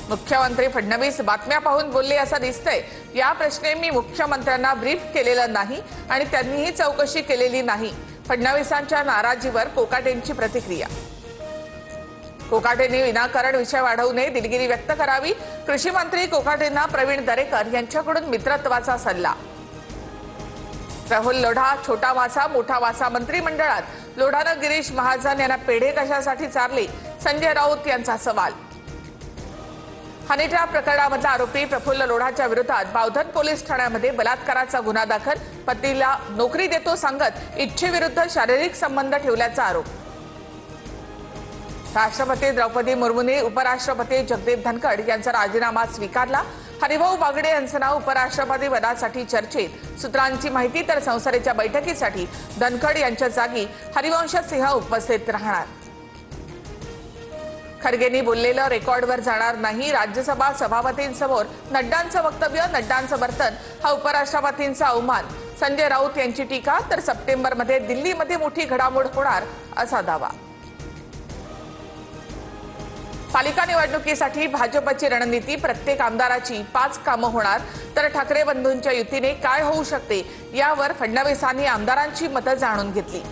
मुख्यमंत्री फडणवीस बातम्या पाहून बोलले असं दिसतंय। या प्रश्ने मी मुख्यमंत्र्यांना ब्रीफ केलेलं नाही आणि त्यांनीही चौकशी केलेली नाही। फडणवीसांच्या नाराजीवर कोकाटेंची प्रतिक्रिया। कोकाटेंनी विनाकारण विषय वाढवू नये, दिलगिरी व्यक्त करावी। कृषी मंत्री कोकाटेंना प्रवीण दरेकर यांच्याकडून मित्रत्वाचा सल्ला। राहुल लोढा छोटा वासा मोठा वासा मंत्रिमंडळात, लोढानं गिरीश महाजन यांना पेढे कशासाठी चारले, संजय राऊत यांचा सवाल। हनी ट्रॅप प्रकरणामधला आरोपी प्रफुल्ल लोढाच्या विरोधात बावधन पोलीस ठाण्यामध्ये बलात्काराचा गुन्हा दाखल। पतीला नोकरी देतो सांगत इच्छेविरुद्ध शारीरिक संबंध ठेवल्याचा आरोप। राष्ट्रपती द्रौपदी मुर्मूंनी उपराष्ट्रपती जगदीप धनखड यांचा राजीनामा स्वीकारला। हरिभाऊ बागडे यांचं नाव उपराष्ट्रपती पदासाठी चर्चेत। सूत्रांची माहिती तर संसदेच्या बैठकीसाठी धनखड यांच्या जागी हरिवंश सिंह उपस्थित राहणार। खरगेंनी बोललेलं रेकॉर्डवर जाणार नाही, राज्यसभा सभापतींसमोर नड्डांचं वक्तव्य नड्डांचं वर्तन हा उपराष्ट्रपतींचा अवमान। संजय राऊत यांची टीका तर सप्टेंबरमध्ये दिल्लीमध्ये मोठी घडामोड होणार असा दावा। पालिका निवडणुकीसाठी भाजपची रणनीती, प्रत्येक आमदाराची 5 कामं होणार तर ठाकरे बंधूंच्या युतीने काय होऊ शकते यावर फडणवीसांनी आमदारांची मतं जाणून घेतली।